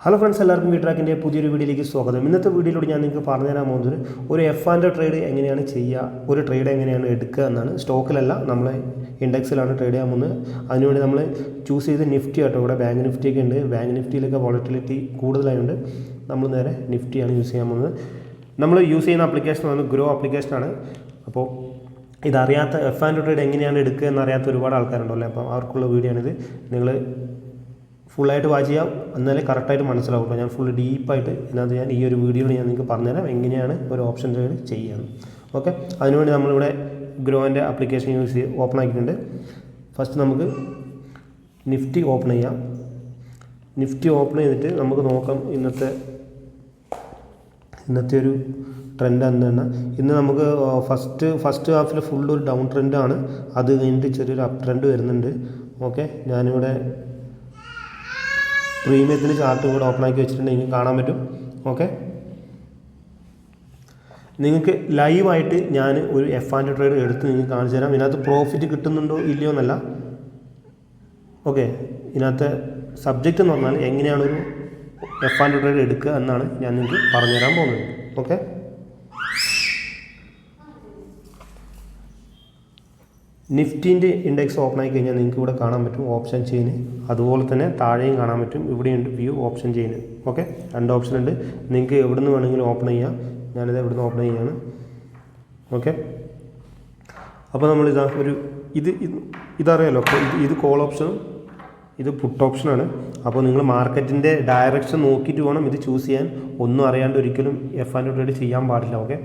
Hello friends, എല്ലാവർക്കും വീട്രാക്കിൻ്റെ പുതിയൊരു വീഡിയോയിലേക്ക് സ്വാഗതം. ഇന്നത്തെ വീഡിയോയിലൂടെ ഞാൻ നിങ്ങൾക്ക് പറഞ്ഞു തരാൻ പോകുന്നത് ഒരു F&O ട്രേഡ് എങ്ങനെയാണ് ചെയ്യുക, ഒരു ട്രേഡ് എങ്ങനെയാണ് എടുക്കുക എന്നാണ്. സ്റ്റോക്കിലല്ല, നമ്മൾ ഇൻഡെക്സിലാണ് ട്രേഡ് ചെയ്യാൻ പോകുന്നത്. അതിനുവേണ്ടി നമ്മൾ ചൂസ് ചെയ്ത് നിഫ്റ്റി ആട്ടോ. ഇവിടെ ബാങ്ക് നിഫ്റ്റിയൊക്കെ ഉണ്ട്. ബാങ്ക് നിഫ്റ്റിയിലൊക്കെ വോളറ്റിലിറ്റി കൂടുതലായതുകൊണ്ട് നമ്മൾ നേരെ നിഫ്റ്റിയാണ് യൂസ് ചെയ്യാൻ പോകുന്നത്. നമ്മൾ യൂസ് ചെയ്യുന്ന ആപ്ലിക്കേഷൻ ആണ് ഗ്രോ ആപ്ലിക്കേഷനാണ്. അപ്പോൾ ഇതറിയാത്ത F&O ട്രേഡ് എങ്ങനെയാണ് എടുക്കുക എന്നറിയാത്ത ഒരുപാട് ആൾക്കാരുണ്ടല്ലോ. അപ്പോൾ അവർക്കുള്ള വീഡിയോ ആണിത്. നിങ്ങൾ ഫുള്ളായിട്ട് വാച്ച് ചെയ്യാം, എന്നാലേ കറക്റ്റായിട്ട് മനസ്സിലാവും. അപ്പോൾ ഞാൻ ഫുൾ ഡീപ്പായിട്ട് ഇതിനകത്ത് ഞാൻ ഈ ഒരു വീഡിയോയിൽ ഞാൻ നിങ്ങൾക്ക് പറഞ്ഞുതരാം എങ്ങനെയാണ് ഒരു ഓപ്ഷൻ ട്രേഡ് ചെയ്യുന്നത്. ഓക്കെ, അതിനുവേണ്ടി നമ്മളിവിടെ ഗ്രോൻ്റെ ആപ്ലിക്കേഷൻ ഓപ്പൺ ആക്കിയിട്ടുണ്ട്. ഫസ്റ്റ് നമുക്ക് നിഫ്റ്റി ഓപ്പൺ ചെയ്യാം. നിഫ്റ്റി ഓപ്പൺ ചെയ്തിട്ട് നമുക്ക് നോക്കാം ഇന്നത്തെ ഒരു ട്രെൻഡ് എന്താണ്. ഇന്ന് നമുക്ക് ഫസ്റ്റ് ഹാഫിൽ ഫുൾ ഒരു ഡൗൺ ട്രെൻഡാണ്. അത് കഴിഞ്ഞിട്ട് ചെറിയൊരു അപ്പ് ട്രെൻഡ് വരുന്നുണ്ട്. ഓക്കെ, ഞാനിവിടെ പ്രീമിയത്തിൻ്റെ ചാർട്ട് കൂടെ ഓപ്പൺ ആക്കി വെച്ചിട്ടുണ്ട്, നിങ്ങൾക്ക് കാണാൻ പറ്റും. ഓക്കെ, നിങ്ങൾക്ക് ലൈവായിട്ട് ഞാൻ ഒരു F&O ട്രേഡ് എടുത്ത് നിങ്ങൾക്ക് കാണിച്ചു തരാം. ഇതിനകത്ത് പ്രോഫിറ്റ് കിട്ടുന്നുണ്ടോ ഇല്ലയോ എന്നല്ല. ഓക്കെ, ഇതിനകത്ത് സബ്ജക്റ്റ് എന്ന് പറഞ്ഞാൽ എങ്ങനെയാണ് ഒരു F&O ട്രേഡ് എടുക്കുക എന്നാണ് ഞാൻ നിങ്ങൾക്ക് പറഞ്ഞു തരാൻ പോകുന്നത്. ഓക്കെ, നിഫ്റ്റീൻ്റെ ഇൻഡെക്സ് ഓപ്പൺ ആയി കഴിഞ്ഞാൽ നിങ്ങൾക്ക് ഇവിടെ കാണാൻ പറ്റും ഓപ്ഷൻ ചെയിന്. അതുപോലെ തന്നെ താഴെയും കാണാൻ പറ്റും. ഇവിടെയുണ്ട് വ്യൂ ഓപ്ഷൻ ചെയിന്. ഓക്കെ, രണ്ട് ഓപ്ഷൻ ഉണ്ട്. നിങ്ങൾക്ക് എവിടെ നിന്ന് വേണമെങ്കിലും ഓപ്പൺ ചെയ്യാം. ഞാനിത് എവിടെ നിന്ന് ഓപ്പൺ ചെയ്യുകയാണ്. ഓക്കെ, അപ്പോൾ നമ്മളിതാ ഇതറിയാലോ. അപ്പോൾ ഇത് കോൾ ഓപ്ഷനും ഇത് പുട്ട് ഓപ്ഷനാണ്. അപ്പോൾ നിങ്ങൾ മാർക്കറ്റിൻ്റെ ഡയറക്ഷൻ നോക്കിയിട്ട് വേണം ഇത് ചൂസ് ചെയ്യാൻ. ഒന്നും അറിയാണ്ട് ഒരിക്കലും F&O ട്രേഡ് ചെയ്യാൻ പാടില്ല. ഓക്കെ,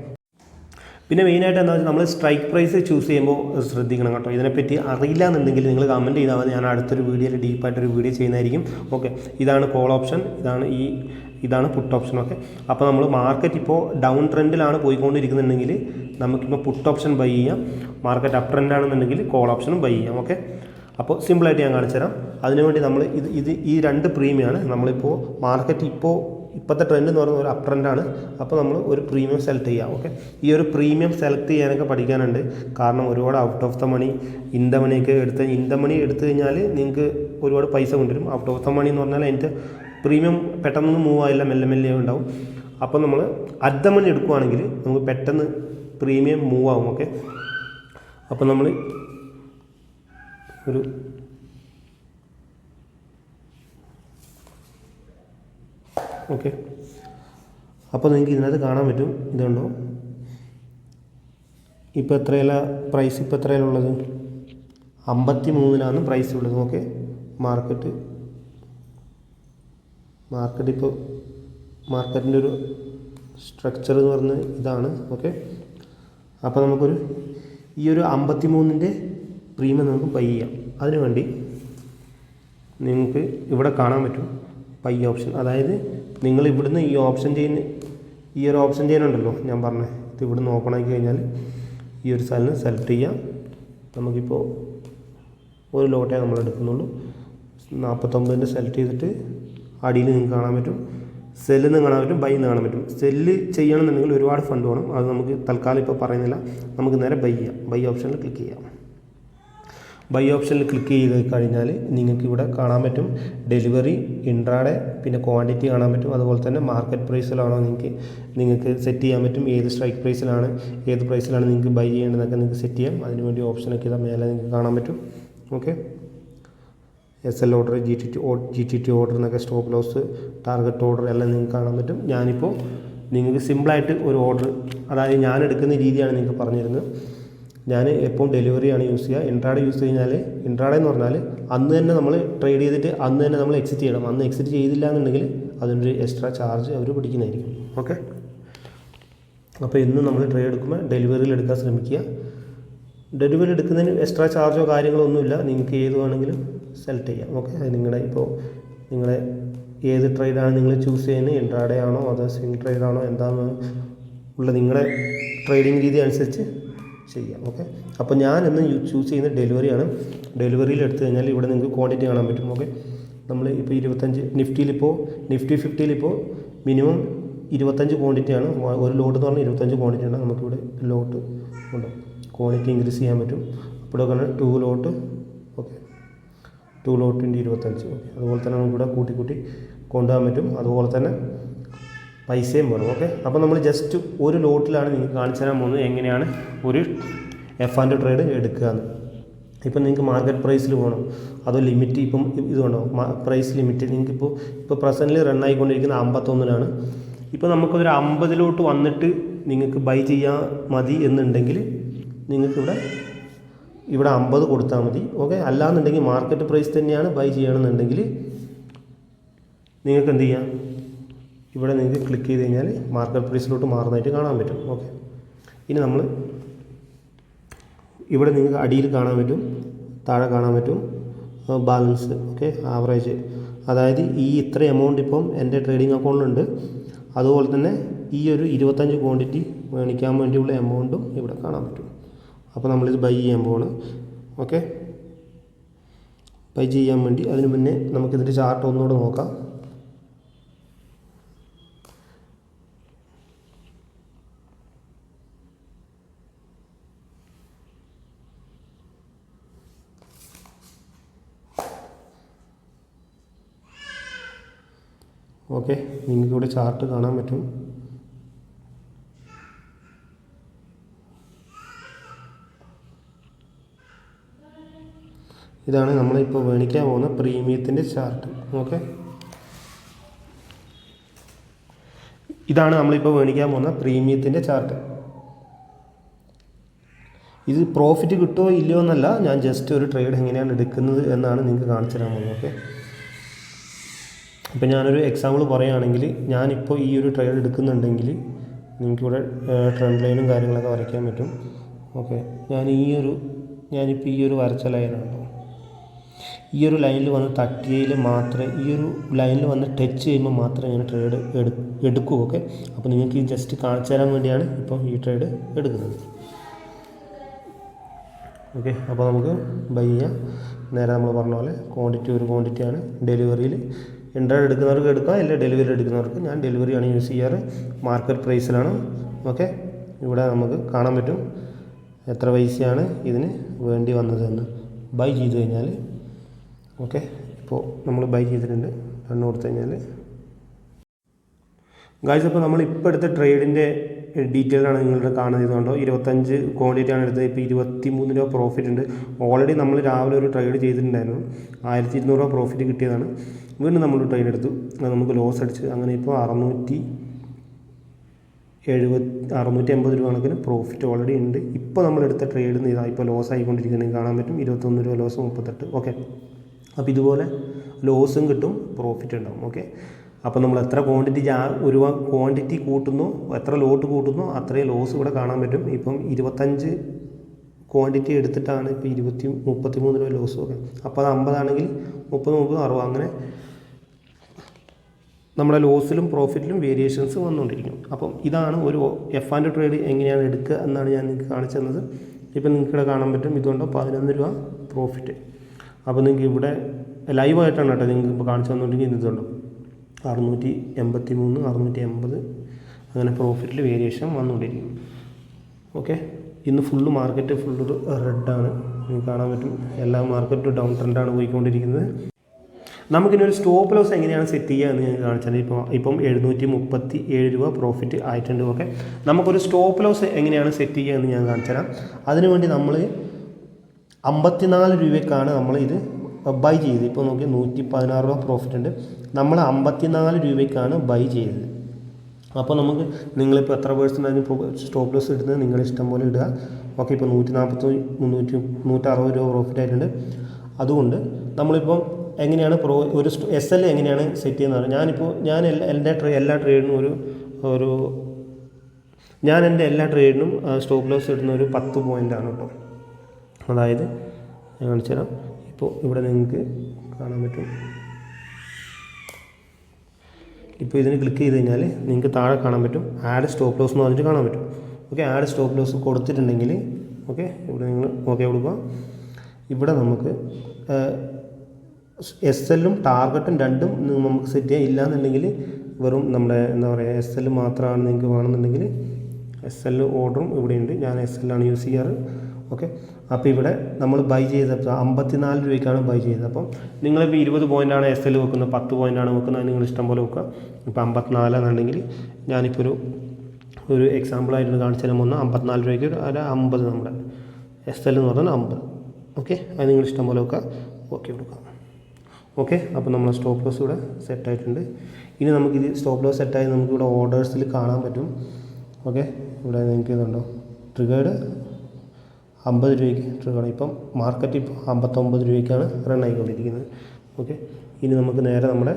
പിന്നെ മെയിനായിട്ട് എന്താ വെച്ചാൽ നമ്മൾ സ്ട്രൈക്ക് പ്രൈസ് ചൂസ് ചെയ്യുമ്പോൾ ശ്രദ്ധിക്കണം കേട്ടോ. ഇതിനെപ്പറ്റി അറിയില്ല എന്നുണ്ടെങ്കിൽ നിങ്ങൾ കമൻറ്റ് ചെയ്താൽ മതി. ഞാൻ അടുത്തൊരു വീഡിയോയിൽ ഡീപ്പായിട്ടൊരു വീഡിയോ ചെയ്യുന്നതായിരിക്കും. ഓക്കെ, ഇതാണ് കോൾ ഓപ്ഷൻ, ഇതാണ് പുട്ട് ഓപ്ഷൻ. ഓക്കെ, അപ്പോൾ നമ്മൾ മാർക്കറ്റ് ഇപ്പോൾ ഡൗൺ ട്രെൻഡിലാണ് പോയിക്കൊണ്ടിരിക്കുന്നുണ്ടെങ്കിൽ നമുക്കിപ്പോൾ പുട്ട് ഓപ്ഷൻ ബൈ ചെയ്യാം. മാർക്കറ്റ് അപ്പ് ട്രെൻഡാണെന്നുണ്ടെങ്കിൽ കോൾ ഓപ്ഷനും ബൈ ചെയ്യാം. ഓക്കെ, അപ്പോൾ സിമ്പിളായിട്ട് ഞാൻ കാണിച്ചു തരാം. അതിനുവേണ്ടി നമ്മൾ ഈ രണ്ട് പ്രീമിയമാണ്. നമ്മളിപ്പോൾ മാർക്കറ്റ് ഇപ്പോഴത്തെ ട്രെൻഡ് എന്ന് പറയുന്നത് ഒരു അപ്പ് ട്രെൻഡാണ്. അപ്പോൾ നമ്മൾ ഒരു പ്രീമിയം സെലക്ട് ചെയ്യാം. ഓക്കെ, ഈ ഒരു പ്രീമിയം സെലക്ട് ചെയ്യാനൊക്കെ പഠിക്കാനുണ്ട്. കാരണം ഒരുപാട് out of the money, in the മണിയൊക്കെ എടുത്തു കഴിഞ്ഞാൽ നിങ്ങൾക്ക് ഒരുപാട് പൈസ കൊണ്ടുവരും. ഔട്ട് ഓഫ് ദ മണി എന്ന് പറഞ്ഞാൽ അതിൻ്റെ പ്രീമിയം പെട്ടെന്നൊന്നും മൂവ് ആയില്ല, മെല്ലെ ഉണ്ടാവും. അപ്പോൾ നമ്മൾ അറ്റ് ദ മണി എടുക്കുകയാണെങ്കിൽ നമുക്ക് പെട്ടെന്ന് പ്രീമിയം മൂവ് ആവും. ഓക്കെ, അപ്പോൾ നമ്മൾ ഓക്കെ, അപ്പോൾ നിങ്ങൾക്ക് ഇതിനകത്ത് കാണാൻ പറ്റും. ഇതുണ്ടോ, ഇപ്പോൾ എത്രയല്ല പ്രൈസ്, ഇപ്പോൾ എത്രയല്ല ഉള്ളത്, 53 പ്രൈസ് ഉള്ളത്. ഓക്കെ, മാർക്കറ്റ് ഇപ്പോൾ മാർക്കറ്റിൻ്റെ ഒരു സ്ട്രക്ചർ എന്ന് പറഞ്ഞ് ഇതാണ്. ഓക്കെ, അപ്പോൾ നമുക്കൊരു ഈ ഒരു 53 പ്രീമിയം നമുക്ക് പൈ ചെയ്യാം. അതിനുവേണ്ടി നിങ്ങൾക്ക് ഇവിടെ കാണാൻ പറ്റും പൈ ഓപ്ഷൻ. അതായത് നിങ്ങൾ ഇവിടുന്ന് ഈ ഒരു ഓപ്ഷൻ ചെയിൻ ഉണ്ടല്ലോ ഞാൻ പറഞ്ഞത്, ഇത് ഇവിടുന്ന് ഓപ്പൺ ആക്കി കഴിഞ്ഞാൽ ഈ ഒരു സ്ഥലം സെലക്ട് ചെയ്യാം. നമുക്കിപ്പോൾ ഒരു ലോട്ടേ നമ്മൾ എടുക്കുന്നുള്ളൂ. 49 സെലക്ട് ചെയ്തിട്ട് അടിയിൽ നിങ്ങൾക്ക് കാണാൻ പറ്റും സെല്ലിൽ നിന്ന് കാണാൻ പറ്റും, ബൈ നിന്ന് കാണാൻ പറ്റും. സെല്ല് ചെയ്യണമെന്നുണ്ടെങ്കിൽ ഒരുപാട് ഫണ്ട് വേണം. അത് നമുക്ക് തൽക്കാലം ഇപ്പോൾ പറയുന്നില്ല. നമുക്ക് നേരെ ബൈ ചെയ്യാം. ബൈ ഓപ്ഷനിൽ ക്ലിക്ക് ചെയ്യാം. ബൈ ഓപ്ഷനിൽ ക്ലിക്ക് ചെയ്ത് കഴിഞ്ഞാൽ നിങ്ങൾക്ക് ഇവിടെ കാണാൻ പറ്റും ഡെലിവറി, ഇൻട്രാഡേ, പിന്നെ ക്വാണ്ടിറ്റി കാണാൻ പറ്റും. അതുപോലെ തന്നെ മാർക്കറ്റ് പ്രൈസിലാണോ നിങ്ങൾക്ക് സെറ്റ് ചെയ്യാൻ പറ്റും. ഏത് സ്ട്രൈക്ക് പ്രൈസിലാണ്, ഏത് പ്രൈസിലാണ് നിങ്ങൾക്ക് ബൈ ചെയ്യേണ്ടതെന്നൊക്കെ നിങ്ങൾക്ക് സെറ്റ് ചെയ്യാം. അതിനുവേണ്ടി ഓപ്ഷനൊക്കെ ഇതാ മേലെ നിങ്ങൾക്ക് കാണാൻ പറ്റും. Okay, SL order, GTT order എന്നൊക്കെ, സ്റ്റോപ്പ് ലോസ്, ടാർഗറ്റ് ഓർഡർ എല്ലാം നിങ്ങൾക്ക് കാണാൻ പറ്റും. ഞാനിപ്പോൾ നിങ്ങൾക്ക് സിമ്പിളായിട്ട് ഒരു ഓർഡർ, അതായത് ഞാൻ എടുക്കുന്ന രീതിയാണ് നിങ്ങൾക്ക് പറഞ്ഞു തരുന്നത്. ഞാൻ എപ്പോഴും ഡെലിവറിയാണ് യൂസ് ചെയ്യുക. ഇൻട്രാഡേ യൂസ് കഴിഞ്ഞാൽ, ഇൻട്രാഡേ എന്ന് പറഞ്ഞാൽ അന്ന് തന്നെ നമ്മൾ ട്രേഡ് ചെയ്തിട്ട് അന്ന് തന്നെ നമ്മൾ എക്സിറ്റ് ചെയ്യണം. അന്ന് എക്സിറ്റ് ചെയ്തില്ല എന്നുണ്ടെങ്കിൽ അതിനൊരു എക്സ്ട്രാ ചാർജ് അവർ പിടിക്കുന്നതായിരിക്കും. ഓക്കെ, അപ്പോൾ ഇന്ന് നമ്മൾ ട്രേഡ് എടുക്കുമ്പോൾ ഡെലിവറിയിൽ എടുക്കാൻ ശ്രമിക്കുക. ഡെലിവറി എടുക്കുന്നതിന് എക്സ്ട്രാ ചാർജോ കാര്യങ്ങളോ ഒന്നുമില്ല. നിങ്ങൾക്ക് ഏത് വേണമെങ്കിലും സെലക്ട് ചെയ്യാം. ഓക്കെ, അത് നിങ്ങളെ ഏത് ട്രേഡാണ് നിങ്ങൾ ചൂസ് ചെയ്യുന്നത്, ഇൻട്രാഡേ ആണോ അതോ സ്വിംഗ് ട്രേഡാണോ എന്താണ് ഉള്ള നിങ്ങളുടെ ട്രേഡിംഗ് രീതി അനുസരിച്ച് ചെയ്യാം. ഓക്കെ, അപ്പോൾ ഞാൻ ഇന്ന് ചൂസ് ചെയ്യുന്നത് ഡെലിവറിയാണ്. ഡെലിവറിയിൽ എടുത്തു കഴിഞ്ഞാൽ ഇവിടെ നിങ്ങൾക്ക് ക്വാണ്ടിറ്റി കാണാൻ പറ്റും. ഓക്കെ, നമ്മൾ ഇപ്പോൾ 25 നിഫ്റ്റി 50 മിനിമം 25 ക്വാണ്ടിറ്റിയാണ്. ഒരു ലോട്ട് എന്ന് പറഞ്ഞാൽ 25 ക്വാണ്ടിറ്റിയാണ്. നമുക്കിവിടെ ലോട്ട് ഉണ്ടോ, ക്വാണ്ടിറ്റി ഇൻക്രീസ് ചെയ്യാൻ പറ്റും. അപ്പോൾ 2 ലോട്ട്. ഓക്കെ, 2 ലോട്ടിൻ്റെ 25. ഓക്കെ, അതുപോലെ തന്നെ നമുക്കിവിടെ കൂട്ടി കൊണ്ടുപോകാൻ പറ്റും. അതുപോലെ തന്നെ പൈസയും വേണം. ഓക്കെ, അപ്പോൾ നമ്മൾ ജസ്റ്റ് ഒരു ലോട്ടിലാണ് നിങ്ങൾക്ക് കാണിച്ചു തരാൻ പോകുന്നത് എങ്ങനെയാണ് ഒരു F&O ട്രേഡ് എടുക്കുക എന്ന്. ഇപ്പം നിങ്ങൾക്ക് മാർക്കറ്റ് പ്രൈസിൽ പോകണം, അതോ ലിമിറ്റ് ഇപ്പം ഇതുകൊണ്ടോ പ്രൈസ് ലിമിറ്റ് ഇപ്പോൾ പ്രസൻറ്റിൽ റൺ ആയിക്കൊണ്ടിരിക്കുന്ന 51-ലാണ്. ഇപ്പോൾ നമുക്കൊരു 50-ലോട്ട് വന്നിട്ട് നിങ്ങൾക്ക് ബൈ ചെയ്യാൻ മതി എന്നുണ്ടെങ്കിൽ നിങ്ങൾക്കിവിടെ 50 കൊടുത്താൽ മതി. ഓക്കെ, അല്ലാന്നുണ്ടെങ്കിൽ മാർക്കറ്റ് പ്രൈസ് തന്നെയാണ് ബൈ ചെയ്യണമെന്നുണ്ടെങ്കിൽ നിങ്ങൾക്ക് എന്ത് ചെയ്യാം, ഇവിടെ നിങ്ങൾക്ക് ക്ലിക്ക് ചെയ്ത് കഴിഞ്ഞാൽ മാർക്കറ്റ് പ്രൈസിലോട്ട് മാറുന്നതായിട്ട് കാണാൻ പറ്റും. ഓക്കെ, ഇനി നമ്മൾ ഇവിടെ നിങ്ങൾക്ക് അടിയിൽ കാണാൻ പറ്റും, താഴെ കാണാൻ പറ്റും ബാലൻസ്. ഓക്കെ, ആവറേജ്, അതായത് ഈ ഇത്ര എമൗണ്ട് ഇപ്പം എൻ്റെ ട്രേഡിംഗ് അക്കൗണ്ടിലുണ്ട്. അതുപോലെ തന്നെ ഈ ഒരു 25 ക്വാണ്ടിറ്റി മേടിക്കാൻ വേണ്ടിയുള്ള എമൗണ്ടും ഇവിടെ കാണാൻ പറ്റും. അപ്പോൾ നമ്മളിത് ബൈ ചെയ്യാൻ പോവാണ്. ഓക്കെ, ബൈ ചെയ്യാൻ വേണ്ടി അതിന് മുന്നേ നമുക്കിതിൻ്റെ ചാർട്ട് ഒന്നുകൂടെ നോക്കാം. ഓക്കെ, നിങ്ങൾക്കിവിടെ ചാർട്ട് കാണാൻ പറ്റും. ഇതാണ് നമ്മളിപ്പോൾ മേടിക്കാൻ പോകുന്ന പ്രീമിയത്തിൻ്റെ ചാർട്ട്. ഓക്കെ, ഇതാണ് നമ്മളിപ്പോൾ മേടിക്കാൻ പോകുന്ന പ്രീമിയത്തിൻ്റെ ചാർട്ട്. ഇത് പ്രോഫിറ്റ് കിട്ടുമോ ഇല്ലയോ എന്നല്ല, ഞാൻ ജസ്റ്റ് ഒരു ട്രേഡ് എങ്ങനെയാണ് എടുക്കുന്നത് എന്നാണ് നിങ്ങൾക്ക് കാണിച്ചു തരാൻ പോകുന്നത്. ഓക്കെ, ഇപ്പോൾ ഞാനൊരു എക്സാമ്പിൾ പറയുകയാണെങ്കിൽ, ഞാനിപ്പോൾ ഈ ഒരു ട്രേഡ് എടുക്കുന്നുണ്ടെങ്കിൽ നിങ്ങൾക്കിവിടെ ട്രെൻഡ് ലൈനും കാര്യങ്ങളൊക്കെ വരയ്ക്കാൻ പറ്റും. ഓക്കെ, ഞാനിപ്പോൾ ഈ ഒരു വരച്ച ലൈനാണ്, ഈ ഒരു ലൈനിൽ വന്ന് തട്ടിയതിൽ മാത്രമേ, ഈ ഒരു ലൈനിൽ വന്ന് ടച്ച് ചെയ്യുമ്പോൾ മാത്രമേ ഞാൻ ട്രേഡ് എടുക്കൂ. ഓക്കെ, അപ്പോൾ നിങ്ങൾക്ക് ഈ ജസ്റ്റ് കാണിച്ചു തരാൻ വേണ്ടിയാണ് ഇപ്പോൾ ഈ ട്രേഡ് എടുക്കുന്നത്. ഓക്കെ, അപ്പോൾ നമുക്ക് ബൈ ചെയ്യാം. നേരെ നമ്മൾ പറഞ്ഞ പോലെ ക്വാണ്ടിറ്റി ഒരു ക്വാണ്ടിറ്റിയാണ്. ഡെലിവറിയിൽ ഇൻട്രാഡേ എടുക്കുന്നവർക്ക് എടുക്കാം, ഇല്ല ഡെലിവറി എടുക്കുന്നവർക്ക്, ഞാൻ ഡെലിവറിയാണ് യൂസ് ചെയ്യാറ്. മാർക്കറ്റ് പ്രൈസിലാണ്. ഓക്കെ, ഇവിടെ നമുക്ക് കാണാൻ പറ്റും എത്ര പൈസയാണ് ഇതിന് വേണ്ടി വന്നതെന്ന്. ബൈ ചെയ്ത് കഴിഞ്ഞാൽ, ഓക്കെ, ഇപ്പോൾ നമ്മൾ ബൈ ചെയ്തിട്ടുണ്ട്, കണ്ണു കൊടുത്തു കഴിഞ്ഞാൽ ഗായ്സ്, അപ്പോൾ നമ്മളിപ്പോൾ എടുത്ത ട്രേഡിൻ്റെ ഡീറ്റെയിലാണ് നിങ്ങളുടെ കാണുന്നത്. ഇതുകൊണ്ടോ 25 ക്വാണ്ടിറ്റിയാണ് എടുത്തത്. ഇപ്പോൾ 23 രൂപ പ്രോഫിറ്റ് ഉണ്ട്. ഓൾറെഡി നമ്മൾ രാവിലെ ഒരു ട്രേഡ് ചെയ്തിട്ടുണ്ടായിരുന്നു, 1200 രൂപ പ്രോഫിറ്റ് കിട്ടിയതാണ്. വീണ്ടും നമ്മൾ ട്രേഡ് എടുത്തു, അത് നമുക്ക് ലോസ് അടിച്ച്, അങ്ങനെ ഇപ്പോൾ 680 രൂപ കണക്കിന് പ്രോഫിറ്റ് ഓൾറെഡി ഉണ്ട്. ഇപ്പോൾ നമ്മളെടുത്ത ട്രേഡിൽ നിന്ന് ഇതാ ഇപ്പോൾ ലോസ് ആയിക്കൊണ്ടിരിക്കുന്നത് കാണാൻ പറ്റും. 21 രൂപ ലോസ്, 38. ഓക്കെ, അപ്പോൾ ഇതുപോലെ ലോസും കിട്ടും, പ്രോഫിറ്റ് ഉണ്ടാവും. ഓക്കെ, അപ്പോൾ നമ്മൾ എത്ര ഒരു ക്വാണ്ടിറ്റി കൂട്ടുന്നോ, എത്ര ലോട്ട് കൂട്ടുന്നോ അത്രയും ലോസ് ഇവിടെ കാണാൻ പറ്റും. ഇപ്പം 25 ക്വാണ്ടിറ്റി എടുത്തിട്ടാണ് ഇപ്പോൾ 33 രൂപ ലോസ്. ഓക്കെ, അപ്പോൾ അത് 50 ആണെങ്കിൽ 30, 60, അങ്ങനെ നമ്മുടെ ലോസിലും പ്രോഫിറ്റിലും വേരിയേഷൻസ് വന്നുകൊണ്ടിരിക്കും. അപ്പം ഇതാണ് ഒരു F&O ട്രേഡ് എങ്ങനെയാണ് എടുക്കുക എന്നാണ് ഞാൻ നിങ്ങൾക്ക് കാണിച്ചു തന്നത്. ഇപ്പം നിങ്ങൾക്കിവിടെ കാണാൻ പറ്റും, ഇതുകൊണ്ട് 11 രൂപ പ്രോഫിറ്റ്. അപ്പോൾ നിങ്ങൾക്ക് ഇവിടെ ലൈവായിട്ടാണ് കേട്ടോ നിങ്ങൾക്ക് ഇപ്പോൾ കാണിച്ചു തന്നുകൊണ്ടിരിക്കുന്നത്. ഇതുണ്ടോ 683, 680, അങ്ങനെ പ്രോഫിറ്റിൽ വേരിയേഷൻ വന്നുകൊണ്ടിരിക്കും. ഓക്കെ, ഇന്ന് ഫുള്ള് മാർക്കറ്റ് ഫുള്ള് റെഡാണ്, നിങ്ങൾക്ക് കാണാൻ പറ്റും. എല്ലാ മാർക്കറ്റും ഡൗൺ ട്രെൻഡാണ് പോയിക്കൊണ്ടിരിക്കുന്നത്. നമുക്കിനി ഒരു സ്റ്റോപ്പ് ലോസ് എങ്ങനെയാണ് സെറ്റ് ചെയ്യുക എന്ന് ഞാൻ കാണിച്ചത്. ഇപ്പം 737 രൂപ പ്രോഫിറ്റ് ആയിട്ടുണ്ട്. ഓക്കെ, നമുക്കൊരു സ്റ്റോപ്പ് ലോസ് എങ്ങനെയാണ് സെറ്റ് ചെയ്യുക എന്ന് ഞാൻ കാണിച്ചുതരാം. അതിനുവേണ്ടി നമ്മൾ 54 രൂപയ്ക്കാണ് നമ്മൾ ഇത് ബൈ ചെയ്തത്. ഇപ്പോൾ നോക്കി 116 രൂപ പ്രോഫിറ്റ് ഉണ്ട്. നമ്മൾ 54 രൂപയ്ക്കാണ് ബൈ ചെയ്തത്. അപ്പോൾ നമുക്ക് നിങ്ങളിപ്പോൾ എത്ര പേഴ്സൻ്റ് സ്റ്റോപ്പ് ലോസ് ഇടുന്നത് നിങ്ങളുടെ ഇഷ്ടം പോലെ ഇടുക. ഓക്കെ, ഇപ്പോൾ 140, 160 രൂപ പ്രോഫിറ്റ് ആയിട്ടുണ്ട്. അതുകൊണ്ട് നമ്മളിപ്പം എങ്ങനെയാണ് ഒരു SL എങ്ങനെയാണ് സെറ്റ് ചെയ്യുന്നത്? ഞാൻ എല്ലാ ട്രേഡിനും എൻ്റെ എല്ലാ ട്രേഡിനും സ്റ്റോപ്പ് ലോസ് ഇടുന്ന ഒരു 10 പോയിൻ്റാണ് കേട്ടോ. അതായത് ഞാൻ കാണിച്ചു തരാം. ഇപ്പോൾ ഇവിടെ നിങ്ങൾക്ക് കാണാൻ പറ്റും. ഇപ്പോൾ ഇതിന് ക്ലിക്ക് ചെയ്ത് കഴിഞ്ഞാൽ നിങ്ങൾക്ക് താഴെ കാണാൻ പറ്റും ആഡ് സ്റ്റോപ്പ് ലോസ് എന്ന് പറഞ്ഞിട്ട് കാണാൻ പറ്റും. ഓക്കെ, ആഡ് സ്റ്റോപ്പ് ലോസ് കൊടുത്തിട്ടുണ്ടെങ്കിൽ, ഓക്കെ, ഇവിടെ നിങ്ങൾ ഓക്കെ കൊടുക്കുക. ഇവിടെ നമുക്ക് SL-ഉം ടാർഗറ്റും രണ്ടും നമുക്ക് സെറ്റ് ചെയ്യാം. ഇല്ലയെന്നുണ്ടെങ്കിൽ വെറും നമ്മുടെ എന്താ പറയുക SL മാത്രമാണ് നിങ്ങൾക്ക് വേണമെന്നുണ്ടെങ്കിൽ SL ഓർഡറും ഇവിടെയുണ്ട്. ഞാൻ SL ആണ് യൂസ് ചെയ്യാറ്. ഓക്കെ. അപ്പോൾ ഇവിടെ നമ്മൾ ബൈ ചെയ്തപ്പോൾ 54 രൂപയ്ക്കാണ് ബൈ ചെയ്തത്. അപ്പം നിങ്ങളിപ്പോൾ 20 പോയിൻ്റാണ് എസ് എൽ വെക്കുന്നത്, 10 പോയിൻ്റാണ് വെക്കുന്നത്, നിങ്ങൾ ഇഷ്ടം പോലെ വെക്കുക. ഇപ്പോൾ 54 എന്നുണ്ടെങ്കിൽ ഞാനിപ്പോൾ ഒരു എക്സാമ്പിളായിട്ട് കാണിച്ചു തരാൻ പോകുന്ന 54 രൂപയ്ക്ക് ഒരു 50 നമ്മുടെ എസ് എൽ എന്ന് പറഞ്ഞാൽ 50. ഓക്കെ, അത് നിങ്ങൾ ഇഷ്ടം പോലെ വെക്കുക. ഓക്കെ കൊടുക്കുക. ഓക്കെ, അപ്പോൾ നമ്മൾ സ്റ്റോപ്പ് ലോസ് ഇവിടെ സെറ്റായിട്ടുണ്ട്. ഇനി നമുക്കിത് സ്റ്റോപ്പ് ലോസ് സെറ്റായി നമുക്കിവിടെ ഓർഡേഴ്സിൽ കാണാൻ പറ്റും. ഓക്കെ, ഇവിടെ നിങ്ങൾക്ക് ഇതുണ്ടോ ട്രിഗേർഡ് 50 രൂപയ്ക്ക് ട്രിഗേർഡ്. ഇപ്പം മാർക്കറ്റ് ഇപ്പോൾ 59 രൂപയ്ക്കാണ് റൺ ആയിക്കൊണ്ടിരിക്കുന്നത്. ഓക്കെ, ഇനി നമുക്ക് നേരെ നമ്മുടെ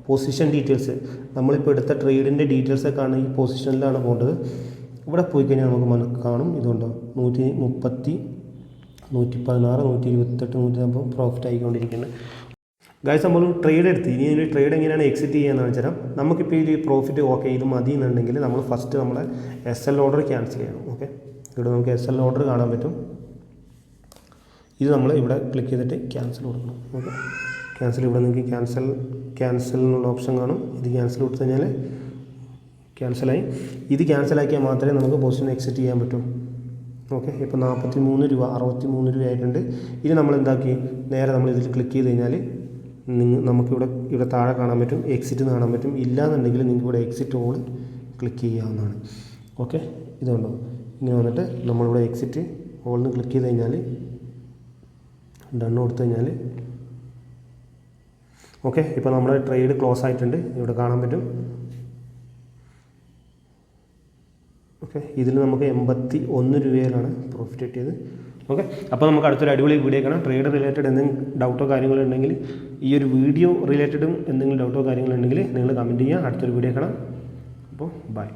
പൊസിഷൻ ഡീറ്റെയിൽസ്, നമ്മളിപ്പോൾ എടുത്ത ട്രേഡിൻ്റെ ഡീറ്റെയിൽസൊക്കെ ആണ് ഈ പൊസിഷനിലാണ് പോകേണ്ടത്. ഇവിടെ പോയി കഴിഞ്ഞാൽ നമുക്ക് കാണും ഇതുണ്ടോ 130, 116, 128, 140 പ്രോഫിറ്റ് ആയിക്കൊണ്ടിരിക്കുന്നത്. ഗൈസ്, നമ്മൾ ട്രേഡ് എടുത്ത് ഇനി ഒരു ട്രേഡ് എങ്ങനെയാണ് എക്സിറ്റ് ചെയ്യാന്ന് വെച്ചാൽ നമുക്കിപ്പോൾ ഈ പ്രോഫിറ്റ് ഓക്കെ ഇത് മതി എന്നുണ്ടെങ്കിൽ നമ്മൾ ഫസ്റ്റ് നമ്മുടെ എസ് എൽ ഓർഡർ ക്യാൻസൽ ചെയ്യണം. ഓക്കെ, ഇവിടെ നമുക്ക് എസ് എൽ ഓർഡർ കാണാൻ പറ്റും. ഇത് നമ്മൾ ഇവിടെ ക്ലിക്ക് ചെയ്തിട്ട് ക്യാൻസൽ കൊടുക്കണം. ഓക്കെ, ക്യാൻസൽ ഇവിടെ നിങ്ങൾക്ക് ക്യാൻസൽ എന്നുള്ള ഓപ്ഷൻ കാണും. ഇത് ക്യാൻസൽ കൊടുത്തു കഴിഞ്ഞാൽ ക്യാൻസലായി. ഇത് ക്യാൻസലാക്കിയാൽ മാത്രമേ നമുക്ക് പൊസിഷൻ എക്സിറ്റ് ചെയ്യാൻ പറ്റൂ. ഓക്കെ, ഇപ്പോൾ 43 രൂപ 63 രൂപ ആയിട്ടുണ്ട്. ഇനി നമ്മൾ എന്താക്കി നേരെ നമ്മൾ ഇതിൽ ക്ലിക്ക് ചെയ്ത് കഴിഞ്ഞാൽ നമുക്കിവിടെ താഴെ കാണാൻ പറ്റും എക്സിറ്റ് കാണാൻ പറ്റും. ഇല്ലയെന്നുണ്ടെങ്കിൽ നിങ്ങൾക്ക് ഇവിടെ എക്സിറ്റ് ഓൾ ക്ലിക്ക് ചെയ്യാവുന്നതാണ്. ഓക്കെ, ഇതുണ്ടോ ഇങ്ങനെ വന്നിട്ട് നമ്മളിവിടെ എക്സിറ്റ് ഓളിന് ക്ലിക്ക് ചെയ്ത് കഴിഞ്ഞാൽ ഡൺ കൊടുത്തു കഴിഞ്ഞാൽ ഓക്കെ, ഇപ്പോൾ നമ്മുടെ ട്രേഡ് ക്ലോസ് ആയിട്ടുണ്ട്, ഇവിടെ കാണാൻ പറ്റും. ഓക്കെ, ഇതിൽ നമുക്ക് 81 രൂപയിലാണ് പ്രോഫിറ്റ് കിട്ടിയത്. ഓക്കെ, അപ്പോൾ നമുക്ക് അടുത്തൊരു അടിപൊളി വീഡിയോ കാണാം. ട്രേഡ് റിലേറ്റഡ് എന്തെങ്കിലും ഡൗട്ടോ കാര്യങ്ങളോ ഉണ്ടെങ്കിൽ ഈ ഒരു വീഡിയോ റിലേറ്റഡും എന്തെങ്കിലും ഡൗട്ടോ കാര്യങ്ങളുണ്ടെങ്കിൽ നിങ്ങൾ കമൻറ്റ് ചെയ്യുക. അടുത്തൊരു വീഡിയോ കാണാം. അപ്പോൾ ബൈ.